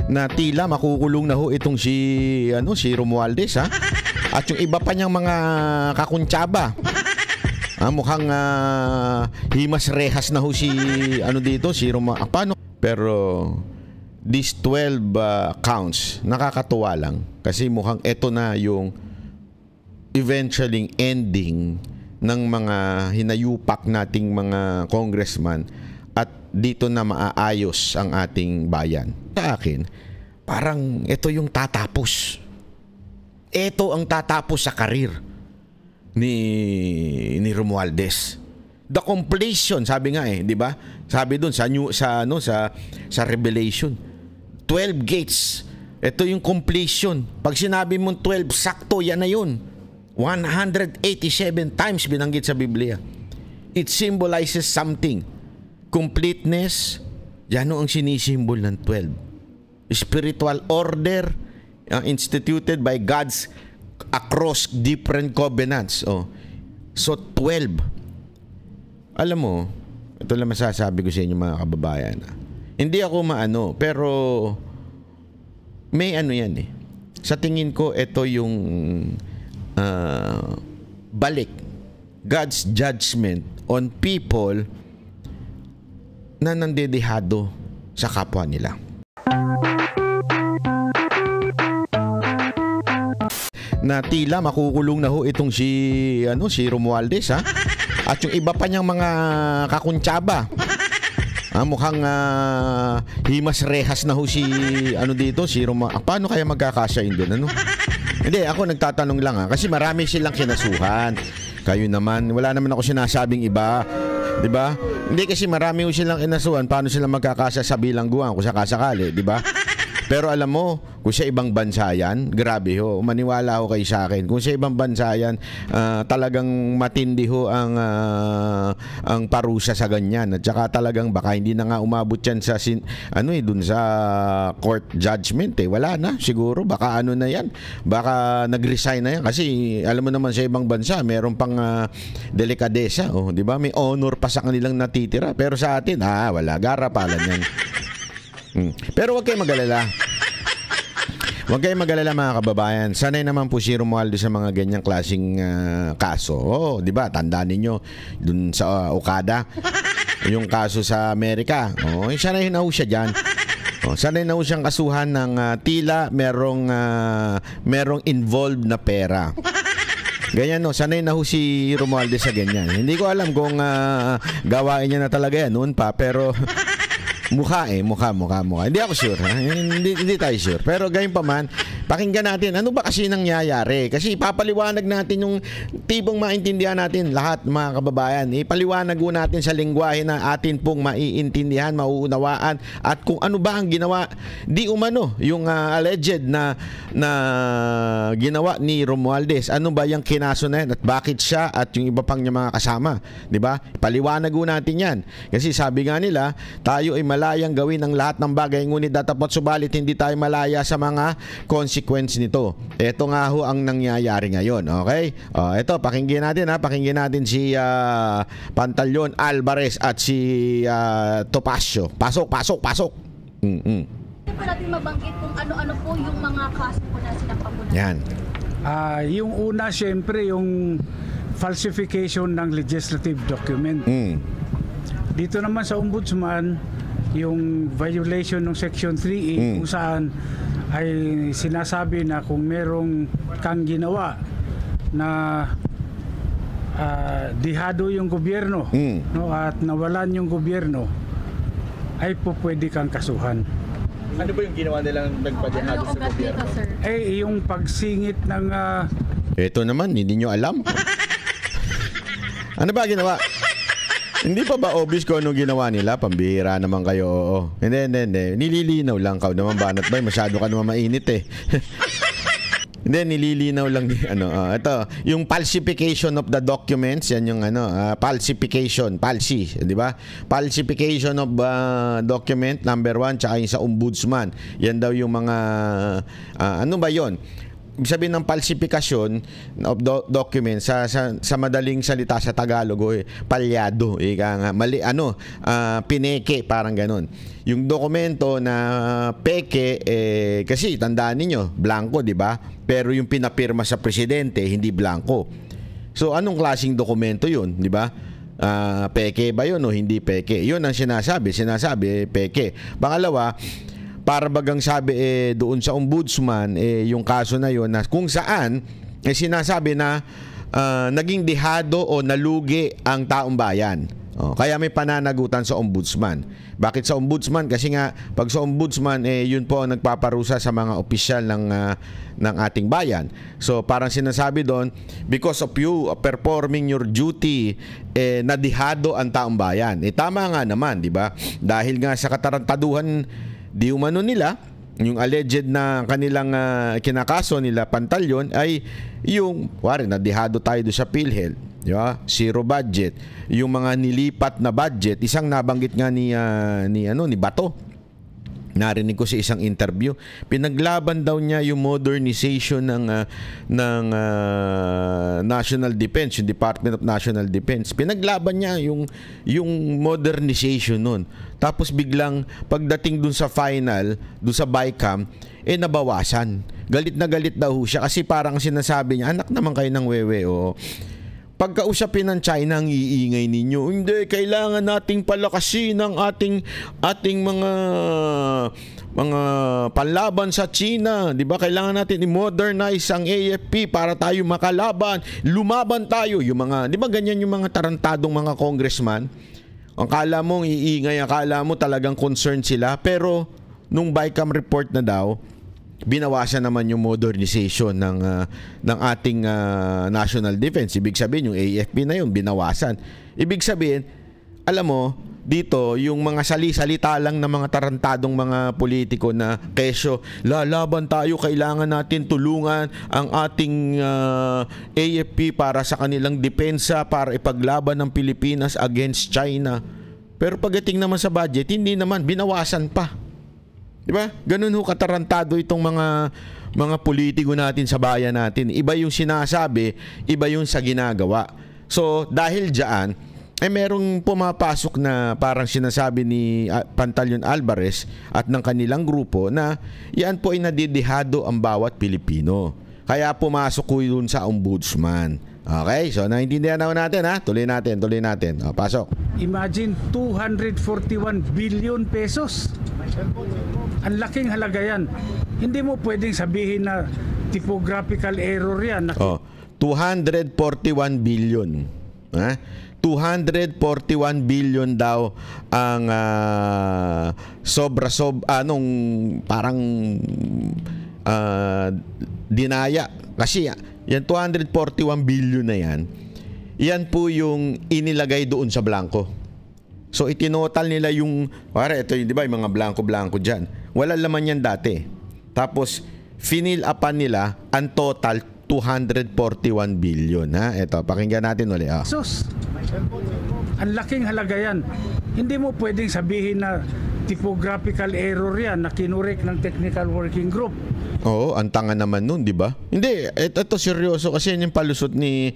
na tila makukulong na ho itong si Romualdez, ha? At yung iba pa niyang mga kakuntsaba. Mukhang himas rehas na ho si paano? Pero these 12 counts, nakakatuwa lang kasi mukhang ito na yung eventually ending ng mga hinayupak nating mga congressman at dito na maaayos ang ating bayan. Sa akin, parang ito yung tatapos. Ito ang tatapos sa karir ni Romualdez. The completion, sabi nga di ba? Sabi doon sa Revelation, 12 gates. Ito yung completion. Pag sinabi mong 12, sakto yan na yun. 187 times binanggit sa Biblia. It symbolizes something. Completeness, yan ang sinisimbol ng 12. Spiritual order instituted by God's across different covenants. So 12. Alam mo, ito lang masasabi ko sa inyo mga kababayan. Hindi ako pero may yan Sa tingin ko, ito yung balik. God's judgment on people na nandedehado sa kapwa nila. Na tila makukulong na ho itong si Romualdez, ha? At yung iba pa niyang mga kakuntsaba. Mukhang himas rehas na ho si paano kaya magkakasya yun doon, Hindi, ako nagtatanong lang kasi marami silang kinasuhan. Kayo naman, wala naman ako sinasabing iba. 'Di ba? Hindi kasi marami silang kinasuhan, paano sila magkakasya sa bilangguan kung sakasakali, 'di ba? Pero alam mo, kung sa ibang bansa yan, grabe ho, maniwala ho kayo sa akin. Kung sa ibang bansa yan, talagang matindi ho ang parusa sa ganyan. At saka talagang baka hindi na nga umabot yan sa dun sa court judgment Wala na, siguro baka na yan. Baka nag-resign na yan kasi alam mo naman sa ibang bansa, meron pang delikadesa, 'di ba? May honor pa sa kanilang natitira. Pero sa atin, wala, garapalan yan. Pero huwag kayong magalala. Huwag kayong magalala mga kababayan. Sanay naman po si Romualdez sa mga ganyang klaseng kaso. Di ba? Tandaan ninyo dun sa Okada, yung kaso sa Amerika. Sanay na ho siya dyan. Sanay na ho siyang kasuhan ng tila merong involved na pera. Ganyan sanay na ho si Romualdez sa ganyan. Hindi ko alam kung gawain niya na talaga yan noon pa, pero mukha. Hindi ako sure. Hindi tayo sure. Pero gayon pa man, pakinggan natin. Ano ba kasi nangyayari? Kasi ipapaliwanag natin yung tipong maintindihan natin lahat mga kababayan. Ipaliwanag po natin sa lengguwahe na atin pong maiintindihan, mauunawaan at kung ano ba ang ginawa di umano yung alleged na ginawa ni Romualdez. Ano ba yung kinaso na yan at bakit siya at yung iba pang niya mga kasama? Diba? Ipaliwanag po natin yan. Kasi sabi nga nila, tayo ay malayang gawin ang lahat ng bagay ngunit datapat subalit hindi tayo malaya sa mga consequence nito. Ito nga ho ang nangyayari ngayon. Okay? Ito, pakinggan natin si Pantaleon Alvarez at si Topacio. Pasok. Hindi pa natin mabanggit kung ano-ano po yung mga kaso po na sinapamulan. Yan. Yung una, syempre, yung falsification ng legislative document. Dito naman sa Ombudsman, yung violation ng Section 3A kung saan ay sinasabi na kung merong kang ginawa na dihado yung gobyerno at nawalan yung gobyerno ay po pwede kang kasuhan. Ano ba yung ginawa nilang nagpadihado sa gobyerno? Yung pagsingit ng ito naman, hindi nyo alam. Ano ba ginawa? Hindi pa ba obvious kung anong ginawa nila? Pambihira naman kayo. Hindi. Nililinaw lang ka naman banat ba? Masyado ka naman mainit Hindi, nililinaw lang ito, yung falsification of the documents, yan yung falsification, di ba? Falsification of document number 1 tsaka yung sa Ombudsman. Yan daw yung mga ano ba yon? ibig sabihin ng falsifikasyon of documents sa madaling salita sa Tagalog, palyado, ika nga, mali, pineke, parang ganun. Yung dokumento na peke, kasi tandaan ninyo, blanco, di ba? Pero yung pinapirma sa presidente, hindi blanco. So, anong klaseng dokumento yun, di ba? Peke ba yun o hindi peke? Yun ang sinasabi, peke. Pangalawa, para bagang sabi doon sa ombudsman yung kaso na yon na kung saan sinasabi na naging dihado o nalugi ang taong bayan. Kaya may pananagutan sa ombudsman. Bakit sa ombudsman? Kasi nga pag sa ombudsman yun po ang nagpaparusa sa mga opisyal ng ating bayan. So parang sinasabi doon, because of you performing your duty, nadihado ang taong bayan. Tama nga naman, di ba? Dahil nga sa katarantaduhan di umano nila, yung alleged na kanilang kinakaso nila Pantalyon ay yung, nadihado tayo doon sa PhilHealth, diba? Zero budget. Yung mga nilipat na budget, isang nabanggit nga ni Bato. Narinig ko sa isang interview, pinaglaban daw niya yung modernization ng National Defense, yung Department of National Defense. Pinaglaban niya yung modernization nun. Tapos biglang pagdating dun sa final, dun sa BICAM, nabawasan. Galit na galit daw siya kasi parang sinasabi niya, anak naman kayo ng wewe, pagkausapin ng China ang iingay ninyo. Hindi, kailangan nating palakasin ang ating mga panlaban sa China. 'Di ba? Kailangan natin i-modernize ang AFP para tayo makalaban. Lumaban tayo. Yung mga, 'di ba ganyan yung mga tarantadong mga congressman? Ang kala mo iingay, akala mo talagang concerned sila, pero nung BICAM report na daw, binawasan naman yung modernization ng ating national defense. Ibig sabihin, yung AFP na yun, binawasan. Ibig sabihin, alam mo, dito, yung mga salita lang ng mga tarantadong mga politiko na kesyo, lalaban tayo, kailangan natin tulungan ang ating AFP para sa kanilang depensa, para ipaglaban ng Pilipinas against China. Pero pagdating naman sa budget, hindi naman, binawasan pa. Diba? Ganun ho katarantado itong mga politiko natin sa bayan natin. Iba yung sinasabi, iba yung sa ginagawa. So, dahil diyan, merong pumapasok na parang sinasabi ni Pantaleon Alvarez at ng kanilang grupo na yan po ay nadidihado ang bawat Pilipino. Kaya pumasok ko yun sa ombudsman. Okay, so naintindihan natin ha. Tuloy natin. Pasok. Imagine 241 billion pesos. Ang laking halaga yan. Hindi mo pwedeng sabihin na typographical error yan. 241 billion. 241 billion daw ang parang dinaya. Kasi yan 241 billion na yan po yung inilagay doon sa blanco. So itinotal nila yung, ito yung, di ba, yung mga blanco-blanco dyan. Wala laman yan dati. Tapos finil upan nila ang total 241 billion. Ito, pakinggan natin ulit. Sus, ang laking halaga yan. Hindi mo pwedeng sabihin na typographical error yan na kinurek ng technical working group. Oo, ang tanga naman nun, di ba? Hindi, ito seryoso kasi yan yung palusot ni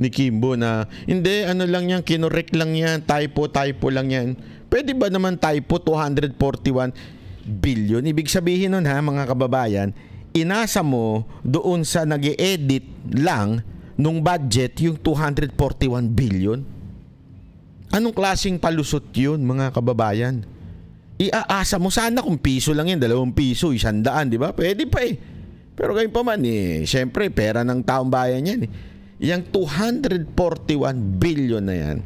Kimbo na hindi, lang yan, kinorek lang yan, typo lang yan. Pwede ba naman typo 241 billion? Ibig sabihin nun mga kababayan, inasa mo doon sa nag-e-edit lang nung budget yung 241 billion. Anong klaseng palusot yun, mga kababayan? Iaasa mo sana kung piso lang yan, 2 piso, 100, di ba? Pwede pa Pero ngayon pa man syempre, pera ng taong bayan yan Yang 241 billion na yan,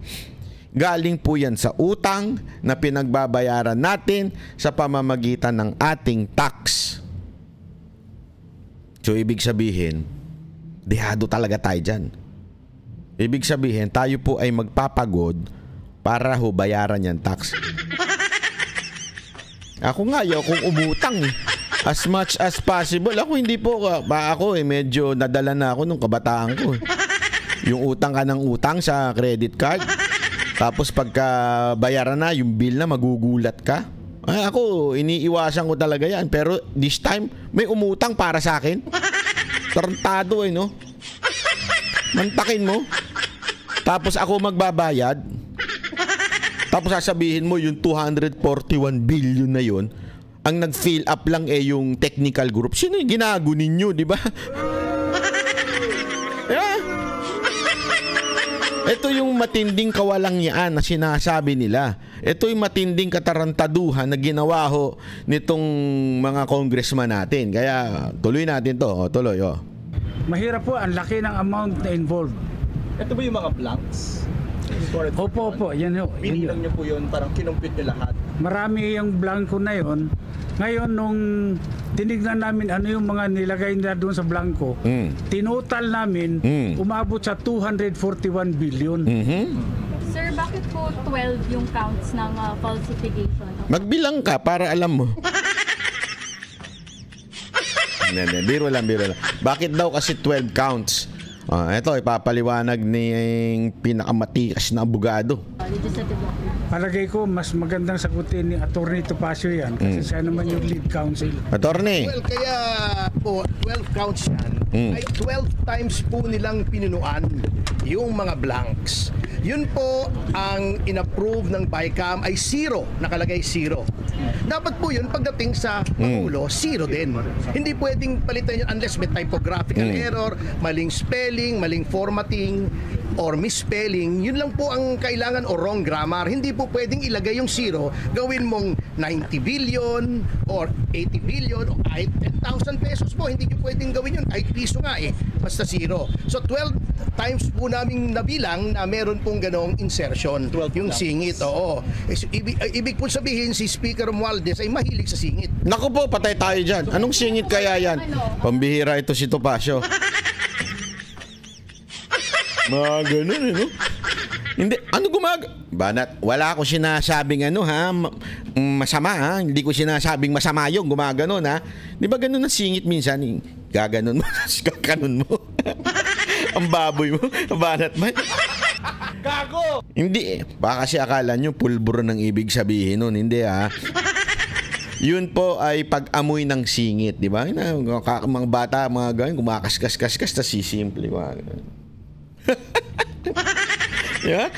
galing po yan sa utang na pinagbabayaran natin sa pamamagitan ng ating tax. So, ibig sabihin, dehado talaga tayo dyan. Ibig sabihin, tayo po ay magpapagod para bayaran yan tax. Ako nga, kung umutang as much as possible. Ako hindi po, ako medyo nadala na ako nung kabataan ko. Yung utang ka ng utang sa credit card. Tapos pagka bayaran na, yung bill na, magugulat ka. Ako, iniiwasan ko talaga yan. Pero this time, may umutang para sa akin. Tarantado no? Mantakin mo. Tapos ako magbabayad. Tapos sasabihin mo yung 241 billion na yun, ang nag-fill up lang yung technical group. Sino yung ginago ninyo, di ba? Yeah. Ito yung matinding kawalangyaan na sinasabi nila. Ito yung matinding katarantaduhan na ginawa ho nitong mga congressman natin. Kaya tuloy natin to. Tuloy. Mahirap po, ang laki ng amount na involved. Ito ba yung mga blanks? Opo, yan ho. Binilang nyo po yun, parang kinumpit nyo lahat. Marami yung blanco na yon. Ngayon, nung tinignan namin ano yung mga nilagay nila doon sa blanco, tinotal namin, umabot sa 241 billion. Sir, bakit po 12 yung counts ng falsification? Magbilang ka para alam mo. Biro lang. Bakit daw kasi 12 counts? Ito, ipapaliwanag ni pinakamatikas na abogado. Legislative document. Palagay ko, mas magandang sagutin ni Atty. Topacio yan kasi siya naman yung lead counsel. Attorney. Well, kaya po, 12 counts yan, ay 12 times po nilang pinunuan yung mga blanks. Yun po ang inapprove ng BICAM ay 0, nakalagay 0. Dapat po yun pagdating sa Pangulo, 0 din. Hindi pwedeng palitan yun unless may typographical error, maling spelling, maling formatting, or misspelling. Yun lang po ang kailangan o wrong grammar. Hindi po pwedeng ilagay yung 0, gawin mong 90 billion or 80 billion o kahit 10,000 pesos po. Hindi nyo pwedeng gawin yun. Kahit piso nga basta 0. So 12 times po namin nabilang na meron pong ganong insertion. 12 yung blanks. singit, oo. Ibig po sabihin si Speaker Romualdez ay mahilig sa singit. Naku po, patay tayo dyan. Anong singit kaya yan? Pambihira ito si Topacio. Mga ganun, no? Hindi, Banat, wala ko sinasabing masama, ha? Hindi ko sinasabing masama yung gumaganon, ha? Di ba ganun ang singit minsan? Gaganon mo, kakanon mo. Ang baboy mo, banat man. Gago! Hindi, baka kasi akala nyo pulburo ng ibig sabihin nun. Hindi, ha? Yun po ay pag-amoy ng singit, di ba? Mga bata, mga ganyan, kumakaskas-kaskas, tas sisimple. Yeah?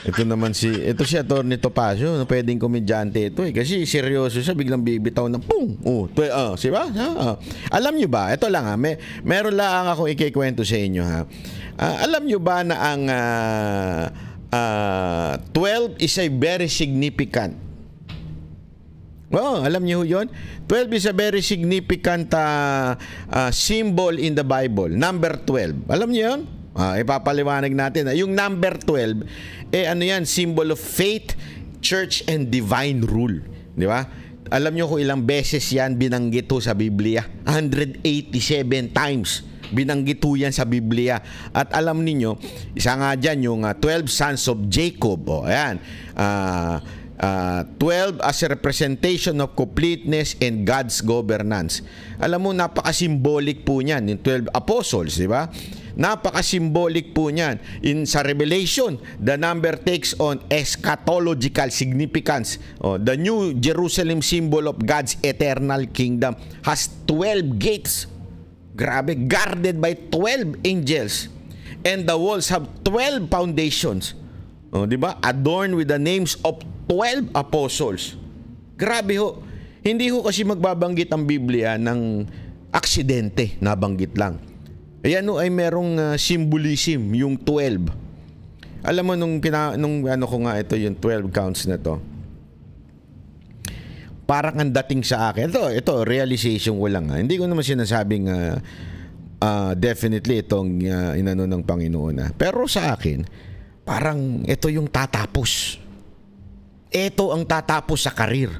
Ito si Atty. Topacio, pwedeng komedyante ito kasi seryoso siya, biglang bibitaw ng pung. Diba? Alam nyo ba, ito lang meron lang ako ikikwento sa inyo alam nyo ba na ang 12 is a very significant. Alam niyo yun? 12 is a very significant symbol in the Bible. Number 12. Alam niyo yun? Ipapaliwanag natin. Yung number 12, yan, symbol of faith, church, and divine rule. Di ba? Alam niyo kung ilang beses yan binanggit sa Biblia? 187 times binanggit yan sa Biblia. At alam niyo, isa nga dyan yung 12 sons of Jacob. Ayan. 12 as a representation of completeness and God's governance. Alam mo, napaka-symbolic po niyan. Yung 12 apostles, di ba? Napaka-symbolic po niyan. Sa Revelation, the number takes on eschatological significance. The New Jerusalem symbol of God's eternal kingdom has 12 gates. Grabe, guarded by 12 angels. And the walls have 12 foundations. Di ba? Adorned with the names of 12 apostles. Grabe ho. Hindi ho kasi magbabanggit ang Biblia ng aksidente, nabanggit lang. Ayan ho ay merong symbolism, yung 12. Alam mo nung ko nga ito, yung 12 counts na to. Parang ang dating sa akin. Ito realization ko lang. Hindi ko naman sinasabing definitely itong inano ng Panginoon. Pero sa akin, parang ito yung tatapos. Ito ang tatapos sa karir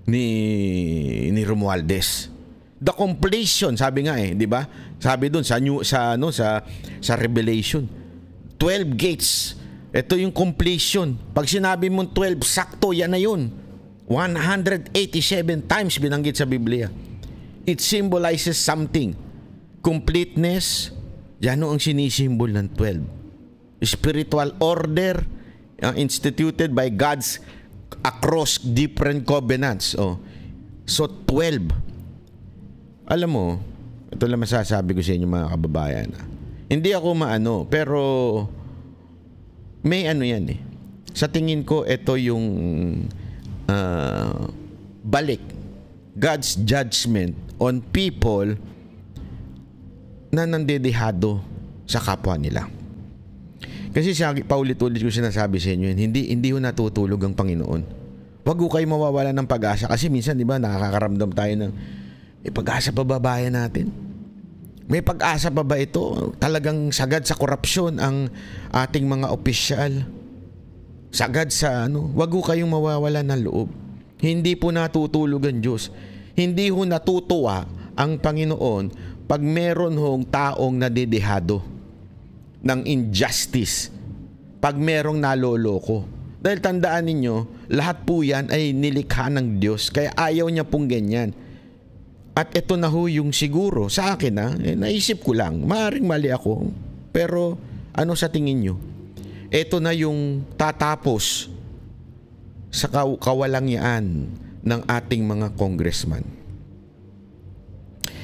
ni Romualdez. The completion, sabi nga di ba? Sabi doon sa Revelation, 12 gates. Ito yung completion. Pag sinabi mong 12, sakto, yan na yun. 187 times binanggit sa Biblia. It symbolizes something. Completeness, yan ang sinisimbol ng 12. Spiritual order instituted by God's across different covenants. So 12. alam mo, ito lang masasabi ko sa inyo mga kababayan. Hindi ako maano, pero may ano yan eh. Sa tingin ko, ito yung balik. God's judgment on people na nandedehado sa kapwa nila. Kasi paulit-ulit ko sinasabi sa inyo, hindi ho natutulog ang Panginoon. Wag ho kayo mawawala ng pag-asa. Kasi minsan, di ba, nakakaramdam tayo ng may pag-asa pa ba bayan natin? May pag-asa pa ba ito? Talagang sagad sa korupsyon ang ating mga opisyal. Sagad sa ano. Wag ho kayong mawawala ng loob. Hindi po natutulog ang Diyos. Hindi ho natutuwa ang Panginoon pag meron hong taong nadedehado ng injustice. Pag merong naloloko. Dahil tandaan ninyo, lahat po yan ay nilikha ng Diyos. Kaya ayaw niya pong ganyan. At ito na ho yung siguro sa akin naisip ko lang, maaaring mali ako, pero ano sa tingin nyo? Ito na yung tatapos sa kawalangyaan ng ating mga congressman.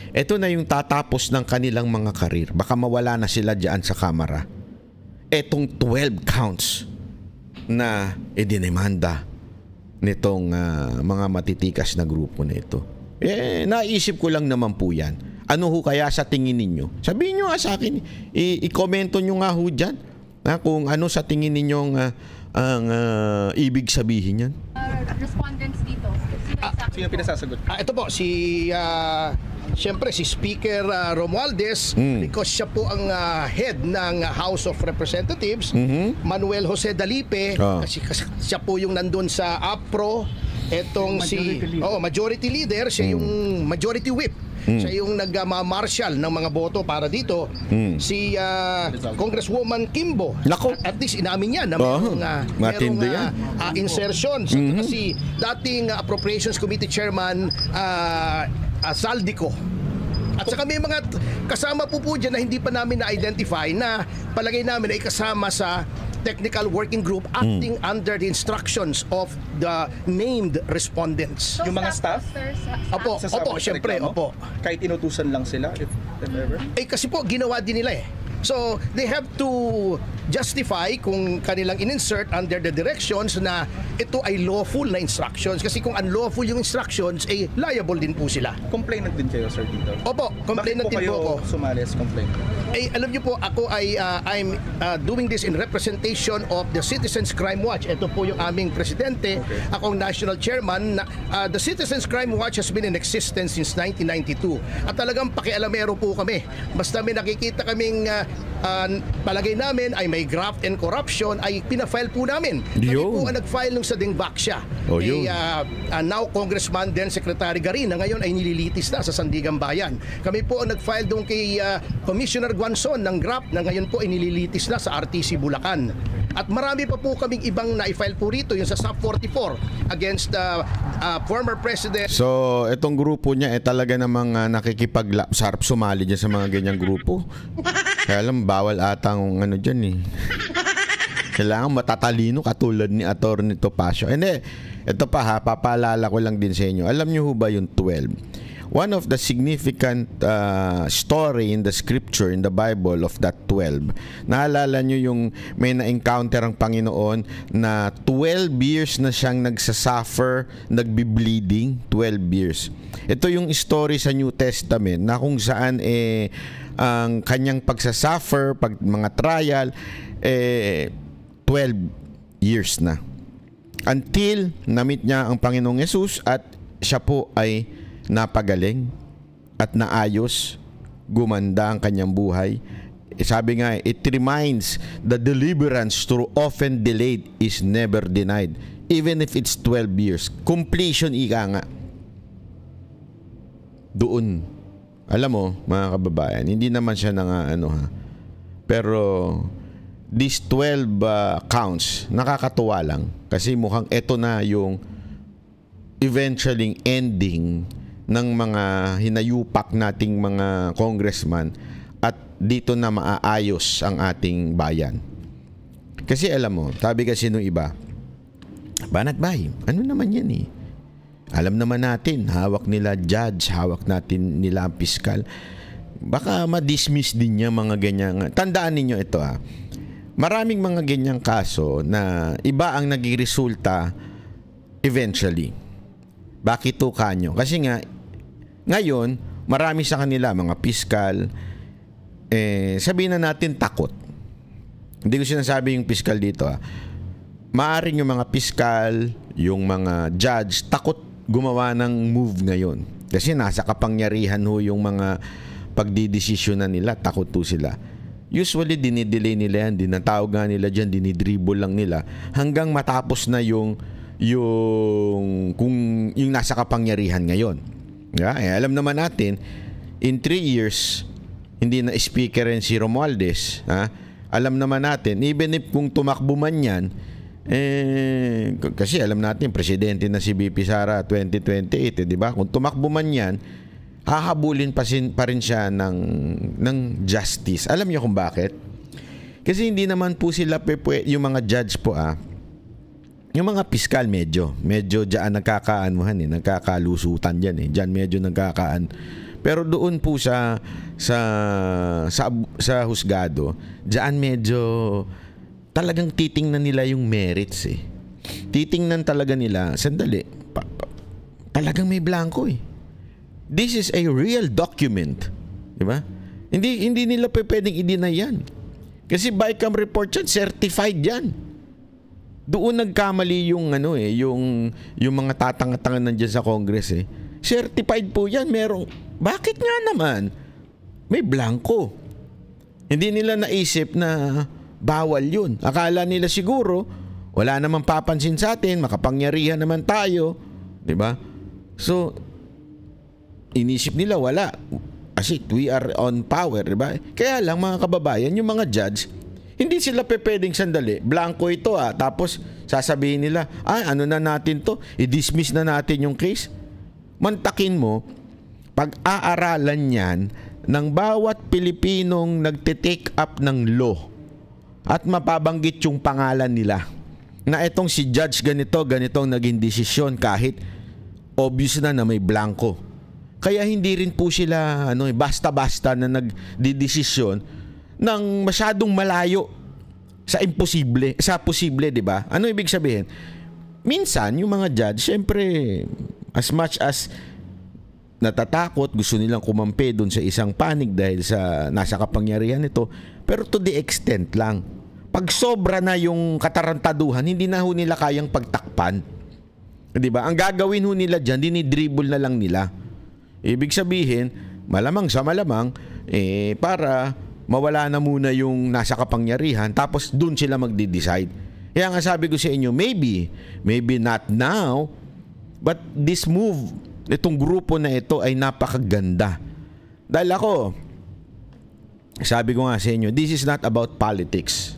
Ito na yung tatapos ng kanilang mga karir. Baka mawala na sila dyan sa kamara. Etong 12 counts na idinemanda nitong mga matitikas na grupo na ito. Naisip ko lang naman po yan. Ano ho kaya sa tingin ninyo? Sabihin nyo nga sa akin. I-komento nyo nga ho dyan. Kung ano sa tingin ninyong ang ibig sabihin yan. Respondents dito. Sino pinasasagot? Ito po, siyempre si Speaker Romualdez, because siya po ang head ng House of Representatives. Manuel Jose Dalipe, kasi siya po yung nandun sa APRO. Etong majority leader, siya yung majority whip. Siya yung nagma-marshal ng mga boto para dito. Si Congresswoman Kimbo. At least inamin niya na merong insertions. Kasi dating Appropriations Committee Chairman Saldico. At saka may mga kasama po dyan na hindi pa namin na-identify na palagay namin ay kasama sa technical working group acting under the instructions of the named respondents. Yung mga staff? Opo, syempre, opo. Kahit inutusan lang sila, if ever? Kasi po, ginawa din nila eh. So, they have to justify kung kanilang in-insert under the directions na ito ay lawful na instructions. Kasi kung unlawful yung instructions, liable din po sila. Complainant din kayo, Sir, dito? Opo, complainant din po ako. Bakit po kayo sumali as complainant? Alam niyo po, ako ay I'm doing this in representation of the Citizens Crime Watch. Ito po yung aming presidente. Okay. Ako ang national chairman. The Citizens Crime Watch has been in existence since 1992. At talagang pakialamero po kami. Basta may nakikita kaming palagay namin ay may graft and corruption, ay pinafile po namin. Kami po ang nag-file nung sa Dingbaksya. Now Congressman then Secretary Garin na ngayon ay nililitis na sa Sandigan Bayan. Kami po ang nag-file doon kay Commissioner Guanzon ng graft na ngayon po ay nililitis na sa RTC Bulacan. At marami pa po kaming ibang na-file po rito, yung sa SUP 44 against former President. So, itong grupo niya talaga namang sarap sumali dyan sa mga ganyang grupo. Kaya alam, bawal atang dyan eh. Kailangan matatalino katulad ni Atty. Topacio. Ito pa papaalala ko lang din sa inyo. Alam niyo ho ba yung 12? One of the significant story in the scripture, in the Bible of that 12. Naalala nyo yung may na-encounter ang Panginoon na 12 years na siyang nagsasuffer, nagbi-bleeding, 12 years. Ito yung story sa New Testament na kung saan ang kanyang pagsasuffer, mga trial, 12 years na. Until na-meet niya ang Panginoong Yesus at siya po ay napagaling at naayos, gumanda ang kanyang buhay. Sabi nga, it reminds the deliverance through often delayed is never denied, even if it's 12 years. Completion, ika nga. Doon. Alam mo, mga kababayan, hindi naman siya pero these 12 counts, nakakatuwa lang. Kasi mukhang ito na yung eventually ending ng mga hinayupak nating mga congressman at dito na maaayos ang ating bayan. Kasi alam mo, sabi kasi nung iba, banat bay, ano naman yan eh? Alam naman natin, hawak nila judge, hawak natin nila ang piskal. Baka ma-dismiss din niya mga ganyan. Tandaan ninyo ito Maraming mga ganyang kaso na iba ang naging resulta eventually. Bakit to kanyo? Kasi nga, ngayon, marami sa kanila, mga piskal, sabihin na natin takot. Hindi ko sinasabi yung piskal dito Maaring yung mga piskal, yung mga judge, takot gumawa ng move ngayon. Kasi nasa kapangyarihan yung mga pagdidesisyonan nila, takot sila. Usually, dinidelay nila yan, dinatawag nga nila dyan, dinidribble lang nila, hanggang matapos na yung nasa kapangyarihan ngayon. Alam naman natin, in 3 years, hindi na speaker si Romualdez. Alam naman natin, even if kung tumakbo man yan, kasi alam natin, presidente na si BP Sara 2028, di ba? Kung tumakbo man yan, hahabulin pa rin siya ng justice. Alam niyo kung bakit? Kasi hindi naman po sila yung mga judge po yung mga piskal medyo diyan nagkakaanuhan nagkakalusutan diyan diyan medyo nagkakaan. Pero doon po sa husgado, diyan medyo talagang titingnan nila yung merits Titingnan talaga nila, sandali, talagang may blanco This is a real document. Di ba? Hindi nila pwedeng i-deny yan. Kasi BICAM report yan, certified yan. Doon nagkamali yung yung mga tatanga-tanga nandiyan sa Congress Certified po yan, bakit nga naman may blanco? Hindi nila naisip na bawal yun. Akala nila siguro wala namang papansin sa atin, makapangyarihan naman tayo, 'di ba? So inisip nila wala. Kasi we are on power, 'di ba? Kaya lang mga kababayan, yung mga judge, hindi sila pwedeng sandali, blanco ito tapos sasabihin nila, ano na natin to? I-dismiss na natin yung case. Mantakin mo, pag-aaralan yan ng bawat Pilipinong nagte-take up ng law at mapabanggit yung pangalan nila na itong si judge ganito ang naging desisyon kahit obvious na may blanco. Kaya hindi rin po sila basta-basta na nagdidesisyon ng masyadong malayo sa posible, 'di ba? Ano ibig sabihin? Minsan yung mga judge, syempre, as much as natatakot, gusto nilang kumampi doon sa isang panig dahil sa nasa kapangyarihan nito, pero to the extent lang. Pag sobra na yung katarantaduhan, hindi na nila kayang pagtakpan. 'Di ba? Ang gagawin nila diyan, dinidribble na lang nila. Ibig sabihin, malamang sa malamang, para mawala na muna yung nasa kapangyarihan, tapos dun sila magde-decide. Kaya nga sabi ko sa inyo, maybe not now, but this move, itong grupo na ito ay napakaganda. Dahil sabi ko nga sa inyo, this is not about politics.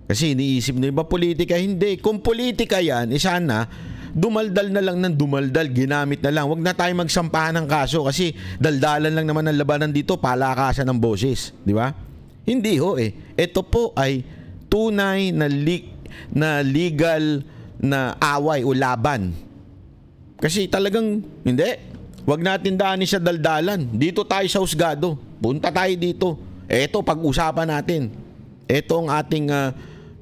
Kasi iniisip na iba politika, hindi. Kung politika yan, sana dumaldal na lang ng dumaldal, ginamit na lang. Huwag na tayo magsampahan ng kaso kasi daldalan lang naman ang labanan dito, palakasan ng boses, di ba? Hindi Ito po ay tunay na legal na away o laban. Kasi talagang hindi. Huwag natin daanin sa daldalan. Dito tayo sa husgado. Punta tayo dito. Ito pag-usapan natin. Ito ang ating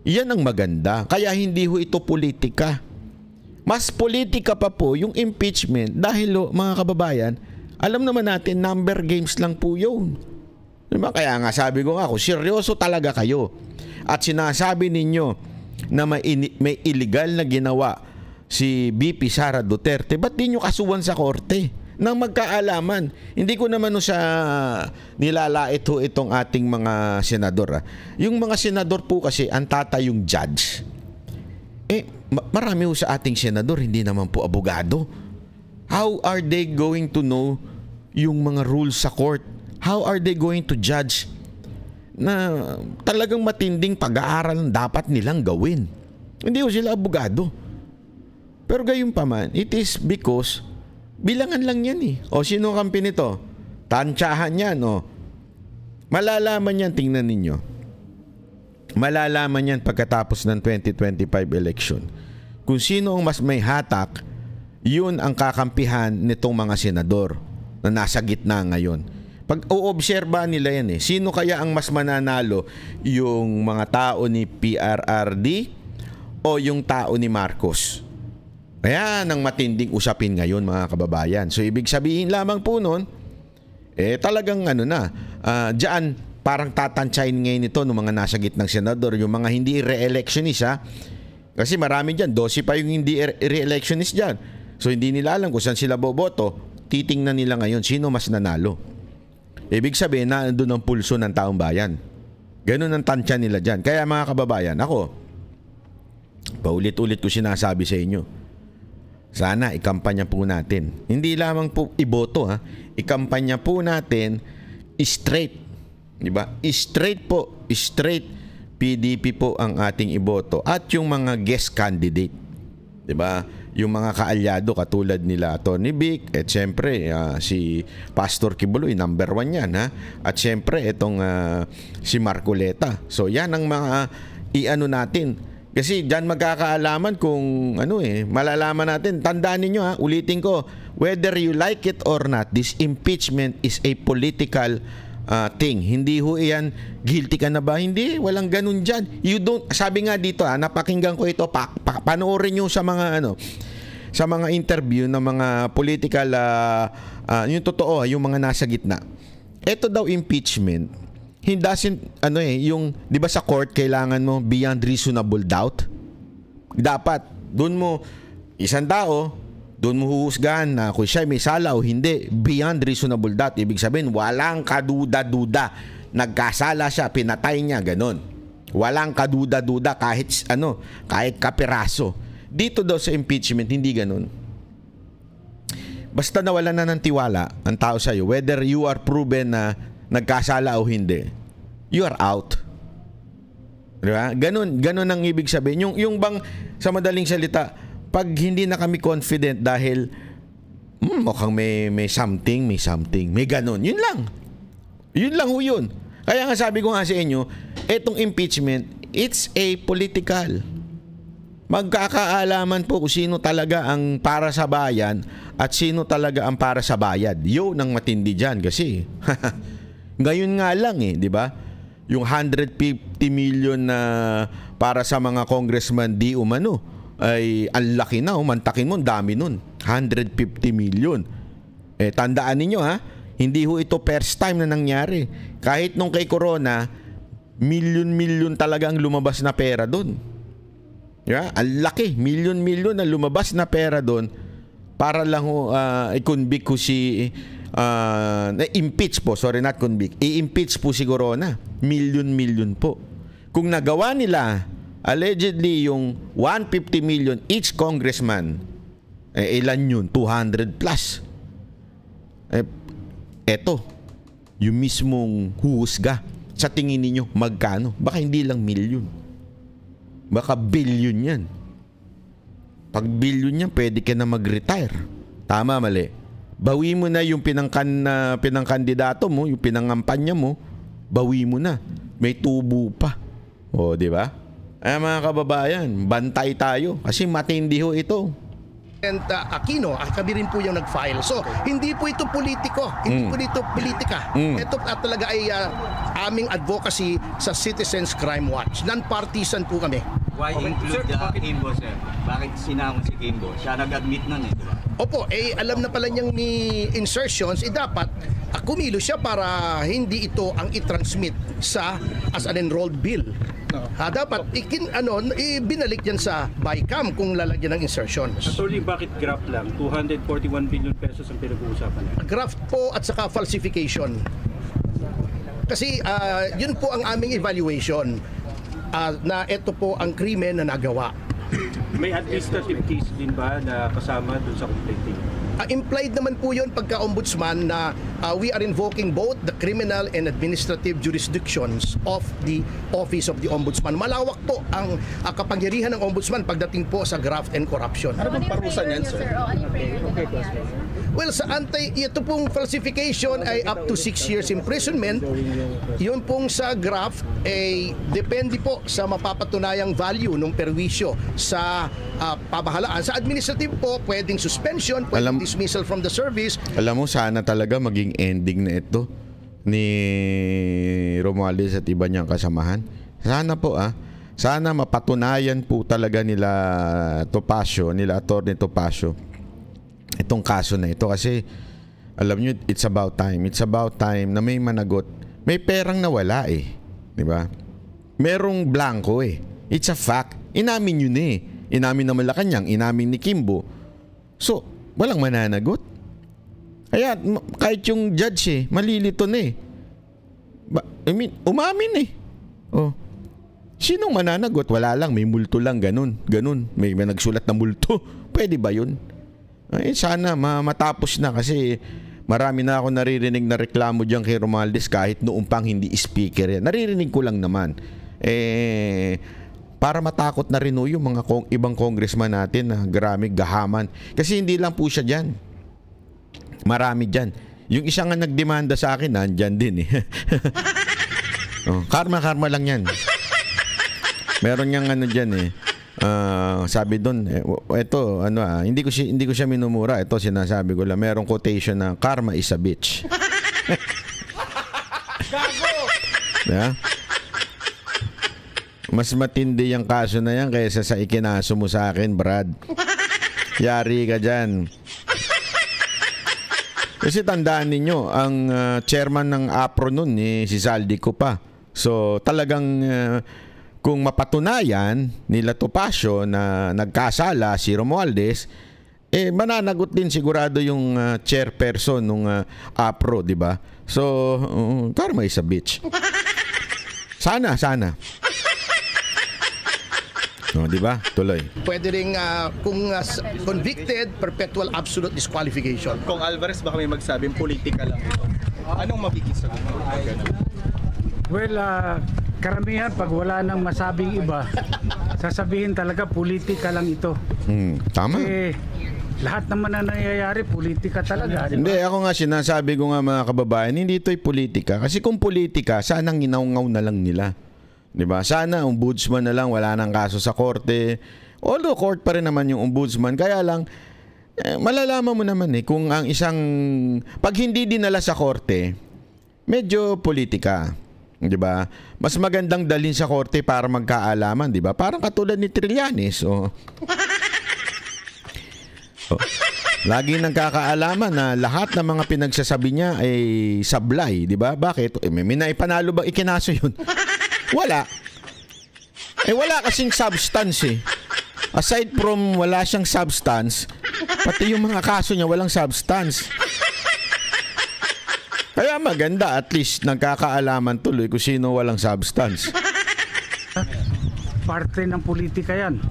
yan ang maganda. Kaya hindi ito politika. Mas politika pa po yung impeachment dahil mga kababayan, alam naman natin number games lang po yun. Diba? Kaya nga sabi ko kung seryoso talaga kayo at sinasabi ninyo na may illegal na ginawa si BP Sara Duterte, ba't di nyo kasuhan sa korte nang magkaalaman? Hindi ko naman siya nilalait itong ating mga senador. Yung mga senador po kasi ang tatay yung judge. Marami sa ating senador hindi naman po abogado. How are they going to know yung mga rules sa court? How are they going to judge na talagang matinding pag-aaral ang dapat nilang gawin? Hindi sila abogado. Pero gayon pa man, it is because bilangan lang yan O sino kampi nito? Tansyahan yan Malalaman yan, tingnan ninyo. Malalaman yan pagkatapos ng 2025 election. Kung sino ang mas may hatak yun ang kakampihan nitong mga senador na nasa gitna ngayon. Pag uobserba nila yan sino kaya ang mas mananalo, yung mga tao ni PRRD o yung tao ni Marcos? Kaya nang matinding usapin ngayon mga kababayan. So ibig sabihin lamang po nun, talagang diyan parang tatansyahin ngayon ito ng mga nasa gitnang senador, yung mga hindi re-electionist Kasi marami dyan, 12 pa yung hindi re-electionist dyan. So hindi nila alam kung saan sila boboto, titingnan nila ngayon sino mas nanalo. Ibig sabihin na doon ang pulso ng taong bayan. Ganun ang tansya nila dyan. Kaya mga kababayan, ako, paulit-ulit ko sinasabi sa inyo, sana ikampanya po natin. Hindi lamang po iboto ikampanya po natin straight. Diba? Straight po, straight PDP po ang ating iboto at yung mga guest candidate. 'Di ba? Yung mga kaalyado katulad nila Tony Vic at siyempre si Pastor Kibuloy, number 1 yan At siyempre itong si Marcoleta. So yan ang mga natin. Kasi diyan magkakaalaman kung malalaman natin. Tandaan niyo ulitin ko, whether you like it or not, this impeachment is a political thing. Hindi ho yan, guilty ka na ba? Hindi, walang ganun dyan. You don't, sabi nga dito napakinggan ko ito, panoorin nyo sa mga sa mga interview ng mga political, yung totoo, yung mga nasa gitna. Ito daw impeachment, he doesn't, yung, di ba sa court, kailangan mo beyond reasonable doubt? Dapat, doon mo, isang tao, doon mo huhusgahan na kung siya may sala o hindi, beyond reasonable doubt. Ibig sabihin, walang kaduda-duda. Nagkasala siya, pinatay niya, ganun. Walang kaduda-duda kahit kapiraso. Dito daw sa impeachment, hindi ganun. Basta nawala na ng tiwala ang tao sa'yo, whether you are proven na nagkasala o hindi, you are out. Diba? Ganun ang ibig sabihin. Yung bang, sa madaling salita, pag hindi na kami confident dahil mukhang may something, may ganun. Yun lang ho yun. Kaya nga sabi ko nga sa inyo, etong impeachment, it's a political. Magkakaalaman po kung sino talaga ang para sa bayan at sino talaga ang para sa bayad. Yun ang matindi dyan kasi ngayon nga lang di ba? Yung 150 million na para sa mga congressman di umano ay ang laki na, mantakin mo, dami nun. 150 million. Tandaan ninyo hindi ho ito first time na nangyari. Kahit nung kay Corona, million talaga ang lumabas na pera doon. Yeah? Ang laki, million na lumabas na pera doon para lang i-convict ko impeach po, sorry, not convict. I-impeach po si Corona. Million po. Kung nagawa nila allegedly yung 150 million each congressman, ilan yun? 200 plus. Eto, yung mismong huhusga, sa tingin ninyo, magkano? Baka hindi lang million. Baka billion yan. Pag billion yan, pwede ka na mag-retire. Tama, mali. Bawi mo na yung pinangkandidato mo, yung pinangampanya mo, bawi mo na. May tubo pa. O, di ba? Ay mga kababayan, bantay tayo kasi matindi ho ito. And Aquino, kami rin po yung nag-file. So, hindi po ito politiko. Hindi po ito politika. Ito talaga ay aming advocacy sa Citizens Crime Watch. Non-partisan po kami. Why include Kimbo, sir? Bakit sinamon si Kimbo? Siya nag-admit nun diba? Opo, alam na pala niyang ni insertions, dapat kumilo siya para hindi ito ang i-transmit as an enrolled bill. Dapat binalik yan sa BICAM kung lalagyan ng insertions. Attorney, bakit graft lang? 241 billion pesos ang pinag-uusapan niya. Graft po at saka falsification. Kasi yun po ang aming evaluation na ito po ang krimen na nagawa. May administrative case din ba na kasama dun sa complaint? Implied naman po yun pagka-ombudsman na we are invoking both the criminal and administrative jurisdictions of the Office of the Ombudsman. Malawak po ang kapangyarihan ng Ombudsman pagdating po sa graft and corruption. Ano bang parusa niyan, sir? Well, ito pong falsification ay up to 6 years imprisonment. Yun pong sa graft ay depende po sa mapapatunayang value ng perwisyo sa pamahalaan. Sa administrative po, pwedeng suspension, pwedeng dismissal from the service. Alam mo, sana talaga maging ending na ito ni Romualdez at iba niyang kasamahan. Sana po sana mapatunayan po talaga nila Topacio, nila Atty. Topacio itong kaso na ito, kasi alam niyo, it's about time. It's about time na may managot. May perang nawala di ba? Merong blanco It's a fact. Inamin yun Inamin na Malacanang, inamin ni Kimbo. So, walang mananagot. Kaya kahit yung judge malilito na umamin Oh. Sinong mananagot? Wala lang, may multo lang, ganun. May nagsulat na multo. Pwede ba yun? Sana matapos na, kasi marami na ako naririnig na reklamo diyan kay Romualdez kahit noong pang hindi speaker yan. Naririnig ko lang naman. Para matakot na rin yung mga ibang congressman natin na grabe gahaman. Kasi hindi lang po siya diyan. Marami diyan. Yung isa nga nagdemanda sa akin, nandyan din karma lang yan. Meron niyang diyan sabi doon, ito hindi ko siya minumura. Ito sinasabi ko lang, merong quotation na karma is a bitch. Gago! Yeah? Mas matindi yung kaso na yan kaysa sa ikinaso mo sa akin, Brad. Yari ka dyan. Kasi tandaan ninyo, ang chairman ng APRO nun si Saldico pa. So talagang kung mapatunayan nila Topacio na nagkasala si Romualdez, mananagot din sigurado yung chairperson ng APRO, di ba? So, karma is a bitch. Sana. No, di ba? Tuloy. Pwede ring kung convicted, perpetual absolute disqualification. Kung Alvarez, baka may magsabing politika lang ito. Anong magiging sagot mo? Well, karamihan pag wala nang masabing iba, sasabihin talaga politika lang ito. Tama. Lahat naman na nangyayari, politika talaga. Diba? Hindi, ako nga sinasabi ko nga mga kababayan, hindi ito'y politika. Kasi kung politika, sana nginaw-ngaw na lang nila. Diba? Sana ombudsman na lang, wala nang kaso sa korte. Although court pa rin naman yung ombudsman, kaya lang, malalaman mo naman kung ang isang, pag hindi dinala sa korte, medyo politika. Diba? Mas magandang dalhin sa korte para magkaalaman, diba? Parang katulad ni Trillanes. Lagi nang kakaalaman na lahat ng mga pinagsasabi niya ay sablay, diba? Bakit? May naipanalo ba ikinaso yun? Wala. Wala kasing substance Aside from wala siyang substance, pati yung mga kaso niya walang substance. Kaya maganda, at least nagkakaalaman tuloy kung sino walang substance. Parte ng politika yan.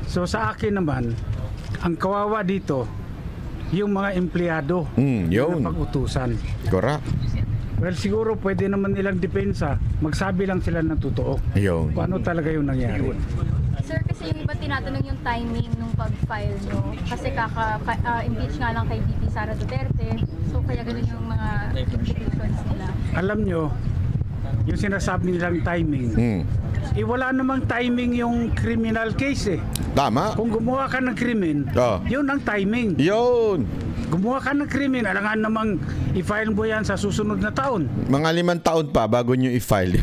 So sa akin naman, ang kawawa dito, yung mga empleyado yun. na pag-utusan. Correct. Well, siguro pwede naman nilang depensa, magsabi lang sila ng totoo. Yun. Kung ano talaga yung nangyari. Sir, kasi yung iba tinatanong yung timing nung pag-file nyo. Kasi impeach nga lang kay VP Sara Duterte. So kaya ganun yung mga implications nila. Alam nyo, yung sinasabi nilang timing, wala namang timing yung criminal case Tama. Kung gumawa ka ng krimen, yun ang timing. Yun. Gumawa ka ng krimen, alangan namang i-file mo yan sa susunod na taon. Mga 5 taon pa bago nyo i-file.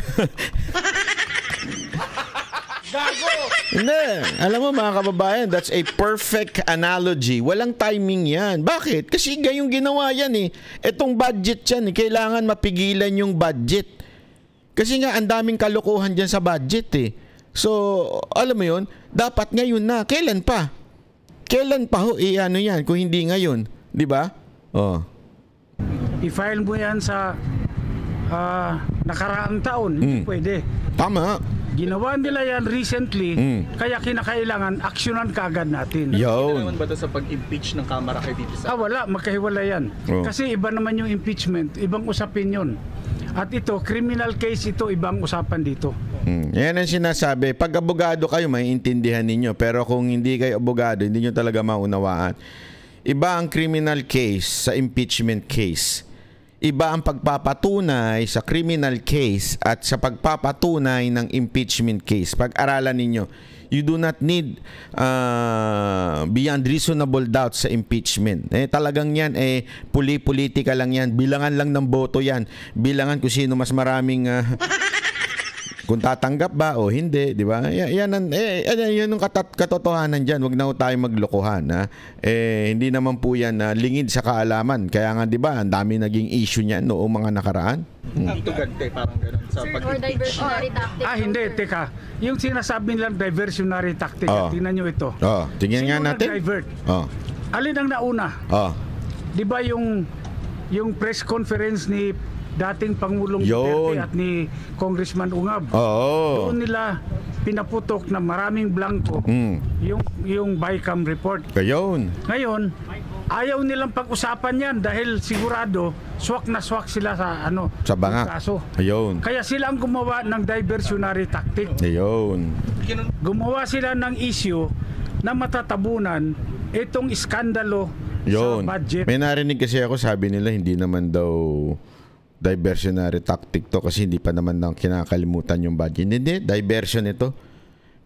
Gago! Hindi. Alam mo mga kababayan, that's a perfect analogy. Walang timing yan. Bakit? Kasi gayong ginawa yan Etong budget yan Kailangan mapigilan yung budget. Kasi nga, ang daming kalokohan dyan sa budget So, alam mo yun, dapat ngayon na. Kailan pa? Kailan pa ano yan kung hindi ngayon? Di ba? I-file mo yan sa nakaraang taon. Hindi pwede. Tama. Ginawa nila yan recently, kaya kinakailangan aksyonan kaagad natin. Yun. Naman ba ito sa pag-impeach ng Kamara kay VP Sara? Wala, magkahiwala yan. Kasi iba naman yung impeachment, ibang usapin yun. At ito, criminal case ito, ibang usapan dito. Yan ang sinasabi. Pag abogado kayo, maiintindihan ninyo. Pero kung hindi kayo abogado, hindi nyo talaga maunawaan. Iba ang criminal case sa impeachment case. Iba ang pagpapatunay sa criminal case at sa pagpapatunay ng impeachment case. Pag-aralan ninyo, you do not need beyond reasonable doubt sa impeachment. Talagang yan, politika lang yan. Bilangan lang ng boto yan. Bilangan kung sino mas maraming... kung tatanggap ba o hindi, di ba? Yan ang katotohanan diyan. Wag na tayo maglokohan, ha. Hindi naman po yan lingid sa kaalaman. Kaya nga, di ba, ang dami naging issue niyan noong mga nakaraan. Ang tugante, parang ganun sa Sir, or pag-impeach. diversionary tactic. Hindi, teka. Yung sinasabi nilang diversionary tactic, tingnan nyo ito. Tingnan nga Sino natin. nag-divert? Alin ang nauna? Di ba yung press conference ni dating Pangulong Yun. Duterte at ni Congressman Ungab? Oo. Doon nila pinaputok na maraming blanco yung BICAM report. Gayon. Ngayon, ayaw nilang pag-usapan yan dahil sigurado swak na swak sila sa banga. kaso. Ayun. Kaya sila ang gumawa ng diversionary tactic. Ayun. Gumawa sila ng issue na matatabunan itong iskandalo Yun. sa budget. May narinig kasi ako, sabi nila hindi naman daw diversionary tactic to kasi hindi pa naman daw kinakalimutan yung budget. Hindi, diversion ito.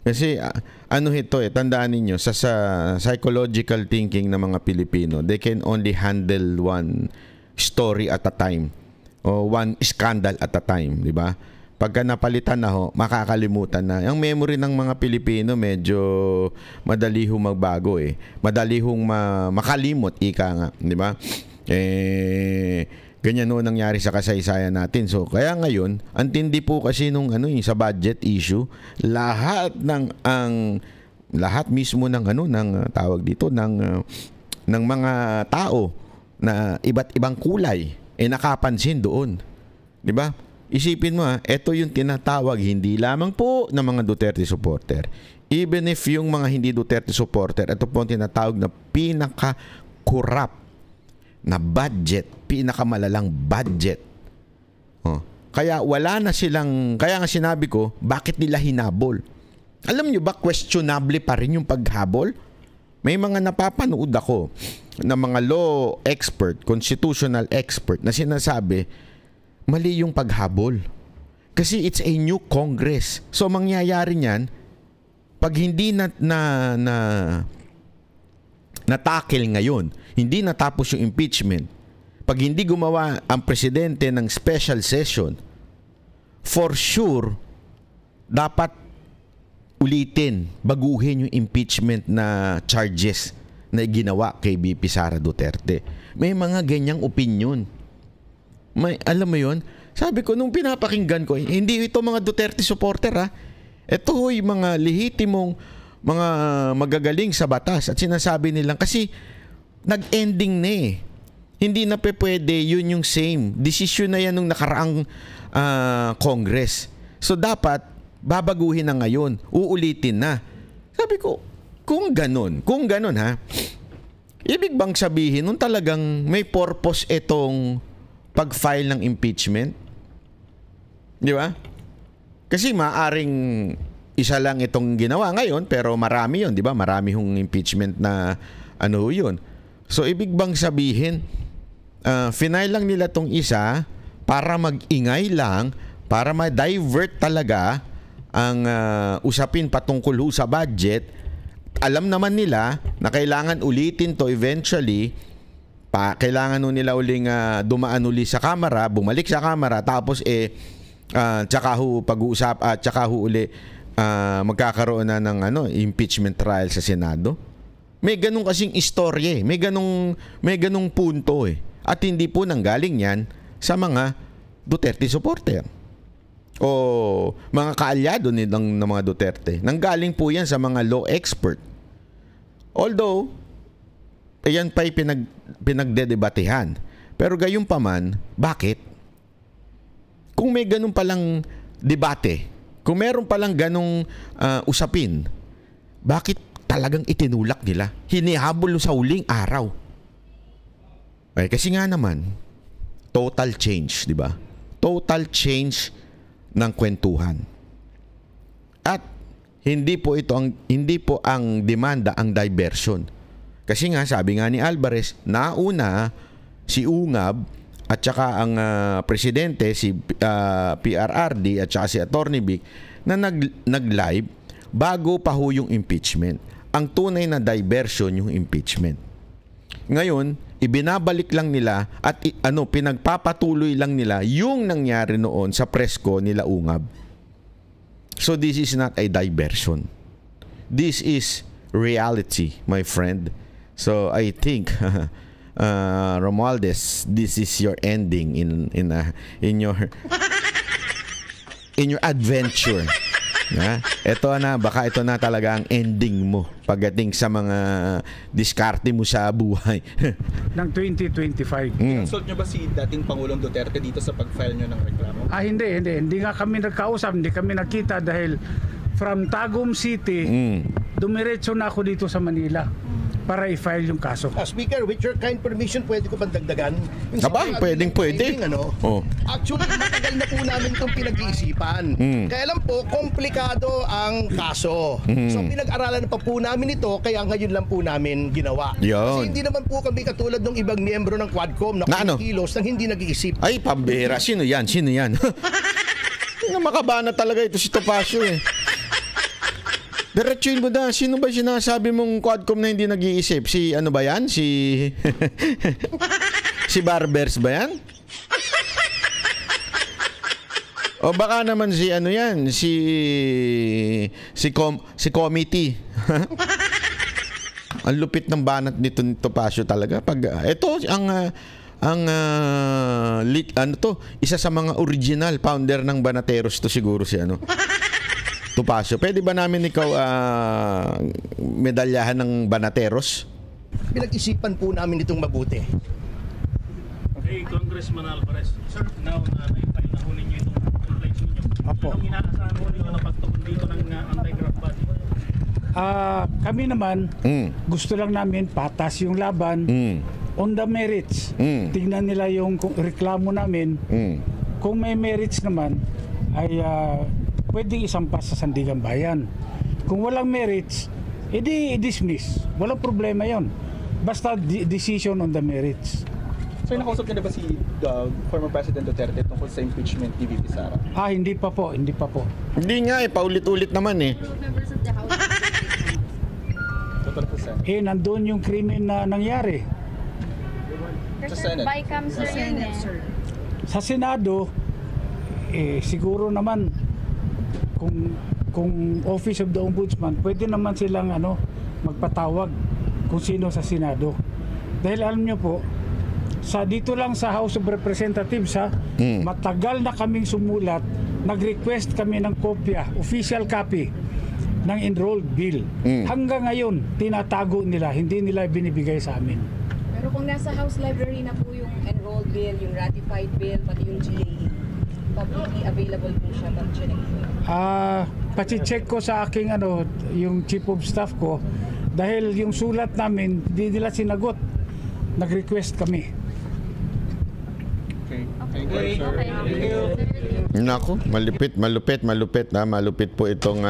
Kasi ito tandaan ninyo, sa psychological thinking ng mga Pilipino, they can only handle one story at a time o one scandal at a time, di ba? Pagka napalitan na makakalimutan na. Ang memory ng mga Pilipino medyo madali hong magbago Madali hong makalimot, ika nga, di ba? Ganyan nangyari sa kasaysayan natin. So, kaya ngayon, ang tindi po kasi nung sa budget issue, lahat mismo ng tawag dito ng mga tao na iba't ibang kulay nakapansin doon. 'Di ba? Isipin mo ito yung tinatawag hindi lamang po ng mga Duterte supporter. Even if yung mga hindi Duterte supporter, ito po ang tinatawag na pinaka-corrupt na budget, pinakamalalang budget. Kaya wala na silang, kaya nga sinabi ko, bakit nila hinabol? Alam nyo ba, questionable pa rin yung paghabol? May mga napapanood ako na mga law expert, constitutional expert na sinasabi, mali yung paghabol. Kasi it's a new Congress. So mangyayari niyan, pag hindi na-tackle ngayon, hindi natapos yung impeachment, pag hindi gumawa ang presidente ng special session, for sure, dapat ulitin, baguhin yung impeachment na charges na ginawa kay VP Sara Duterte. May mga ganyang opinion. Alam mo yon? Sabi ko, nung pinapakinggan ko, hindi ito mga Duterte supporter Ito yung mga lehitimong mga magagaling sa batas at sinasabi nilang kasi nag-ending na Hindi na pwede, yun yung same. Desisyon na yan nung nakaraang Congress. So dapat, babaguhin na ngayon. Uulitin na. Sabi ko, kung ganun ibig bang sabihin nung talagang may purpose itong pag-file ng impeachment? Di ba? Kasi maaring isa lang itong ginawa ngayon, pero marami yun, di ba? Marami hong impeachment na yun. So, ibig bang sabihin, final lang nila tong isa para mag-ingay lang, para ma-divert talaga ang usapin patungkol sa budget. Alam naman nila na kailangan ulitin to eventually, kailangan nila uling dumaan uli sa Kamara, bumalik sa Kamara, tapos tsaka pag-uusap at tsaka uli magkakaroon na ng impeachment trial sa Senado. May ganung kasing istorya may ganung punto At hindi po nanggaling yan sa mga Duterte supporter o mga kaalyado ng mga Duterte. Nanggaling po yan sa mga law expert. Although ayan pa'y pinagdedebatehan. Pero gayon pa man, bakit? Kung may ganun palang debate, kung meron palang ganung usapin, bakit talagang itinulak nila? Hinihabol sa huling araw. Kasi nga naman, total change, di ba? Total change ng kwentuhan. At hindi po ang demanda ang diversion. Kasi nga, sabi nga ni Alvarez, nauna si Ungab at saka ang presidente si PRRD at saka si Attorney Vic na nag-live bago pa ho yung impeachment. Ang tunay na diversion yung impeachment. Ngayon, ibinabalik lang nila at pinagpapatuloy lang nila yung nangyari noon sa presko nila Ungab. So this is not a diversion. This is reality, my friend. So I think Romualdez, this is your ending in your adventure. Baka ito na talaga ang ending mo pagdating sa mga diskarte mo sa buhay. Ng 2025. Consult nyo ba si dating Pangulong Duterte dito sa pag-file nyo ng reklamo? Hindi nga kami nagkausap, hindi kami nakita dahil from Tagum City, dumiretso na ako dito sa Manila para i-file yung kaso. Speaker, with your kind permission, pwede ko pandagdagan? Pwede. Actually, matagal na po namin itong pinag-iisipan. Kaya lang po, komplikado ang kaso. So, pinag-aralan pa po namin ito, kaya ngayon lang po namin ginawa. Kasi hindi naman po kami katulad ng ibang miyembro ng Quadcom na kilos nang hindi nag-iisip. Ay, pambira. Sino yan? Makabana talaga ito si Topacio eh. Diretsuin mo na. Sino ba sinasabi mong Quadcom na hindi nag-iisip? Si ano ba yan? Si Barbers ba yan? O baka naman si ano yan? Si committee. Ang lupit ng banat nito ni Topacio talaga. Ito isa sa mga original founder ng Banateros to siguro si Topacio. Pwede ba namin ikaw medalyahan ng Banateros? Pinag-isipan po namin itong mabuti. Hey, Congressman Alvarez, sir, now na-file na ho ninyo itong complaints ninyo. Apo. Anong inaasahan ho ninyo na pagtukon dito ng anti-graft body? Kami naman, gusto lang namin patas yung laban on the merits. Tingnan nila yung reklamo namin. Kung may merits naman, ay pwedeng isampas sa Sandigan Bayan. Kung walang merits, edi dismiss. Walang problema yon. Basta decision on the merits. So, nakausap niyo na ba si former President Duterte tungkol sa impeachment ni VP Sara? Hindi pa po. Hindi nga paulit-ulit naman eh. Members of the House. Total percent. Nandun yung krimen na nangyari. Sa Senate. Bicam, sir, yun eh. Sa Senado, siguro naman kung Office of the Ombudsman, pwede naman silang magpatawag kung sino sa Senado. Dahil alam nyo po, dito lang sa House of Representatives matagal na kaming sumulat, nag-request kami ng kopya, official copy ng enrolled bill. Hanggang ngayon, tinatago nila, hindi nila binibigay sa amin. Pero kung nasa House Library na po yung enrolled bill, yung ratified bill, pati yung GAE, publicly available po siya, pag-check po. Pati-check ko sa aking yung chief of staff ko, dahil yung sulat namin, hindi nila sinagot. Nag-request kami. Okay. Thank you, sir. Nako, malupit po itong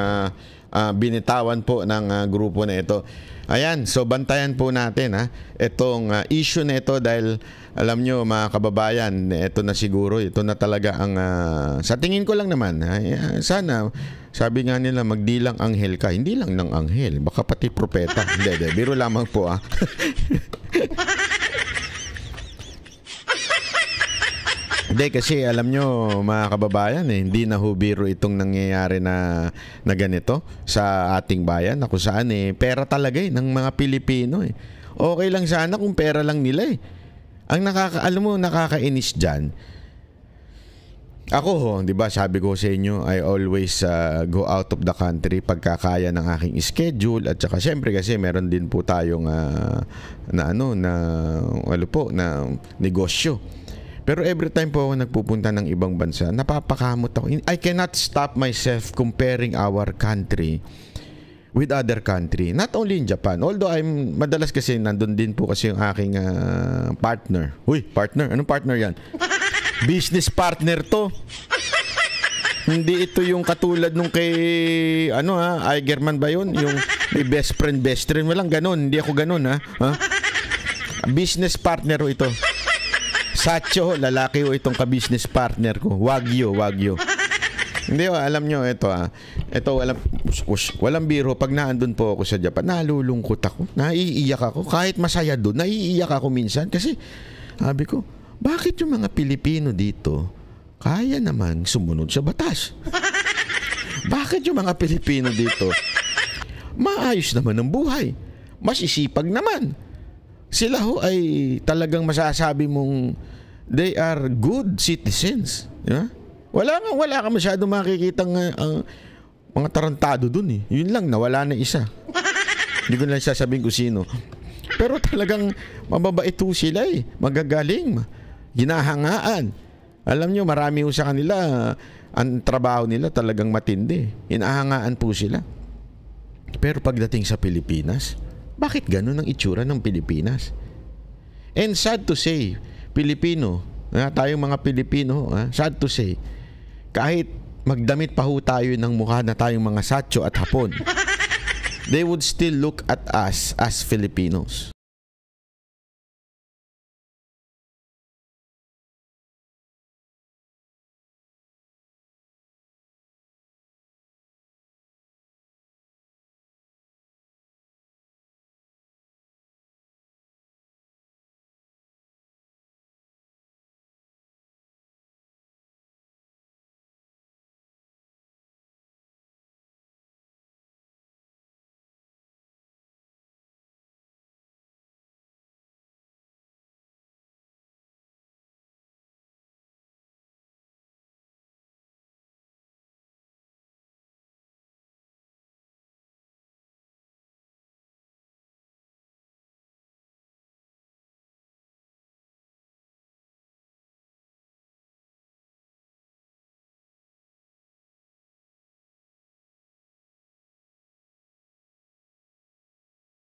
binitawan po ng grupo na ito. Ayan, so bantayan po natin itong issue na ito dahil alam nyo mga kababayan, ito na siguro, ito na talaga ang sa tingin ko lang naman, sana sabi nga nila magdilang anghel ka, hindi lang ng anghel, baka pati propeta. Hindi, biro lamang po Hindi, kasi alam nyo mga kababayan, hindi na biro itong nangyayari na ganito sa ating bayan, na kung saan pera talaga ng mga Pilipino Okay lang sana kung pera lang nila Ang nakakainis dyan, ako di ba sabi ko sa inyo, I always go out of the country pagkakaya ng aking schedule, at saka syempre kasi meron din po tayong na negosyo. Pero every time po ako nagpupunta ng ibang bansa, napapakamot ako. I cannot stop myself comparing our country with other country. Not only in Japan. Although madalas kasi nandun din po kasi yung aking partner. Uy, partner? Anong partner yan? Business partner to. Hindi ito yung katulad nung kay Igerman ba yun? Yung may best friend. Walang ganun. Hindi ako ganun Business partner ito. Sacho, lalaki o itong ka-business partner ko. Wagyo. Hindi, alam nyo, ito walang biro. Pag naandun po ako sa Japan, nalulungkot ako. Naiiyak ako. Kahit masaya doon, naiiyak ako minsan. Kasi, sabi ko, bakit yung mga Pilipino dito kaya naman sumunod sa batas? Bakit yung mga Pilipino dito maayos naman ang buhay? Masisipag naman. Sila ho ay talagang masasabi mong they are good citizens. Diba? Wala ka masyado makikitang mga tarantado dun eh. Yun lang, nawala na isa. Hindi ko na sasabihin kung sino. Pero talagang mababait ho sila eh. Magagaling. Ginahangaan. Alam nyo, marami ho sa kanila, ang trabaho nila talagang matindi. Hinahangaan po sila. Pero pagdating sa Pilipinas, bakit ganun ang itsura ng Pilipinas? And sad to say, Pilipino, tayong mga Pilipino, sad to say, kahit magdamit pa ho tayo ng mukha na tayong mga Sacho at Hapon, they would still look at us as Filipinos.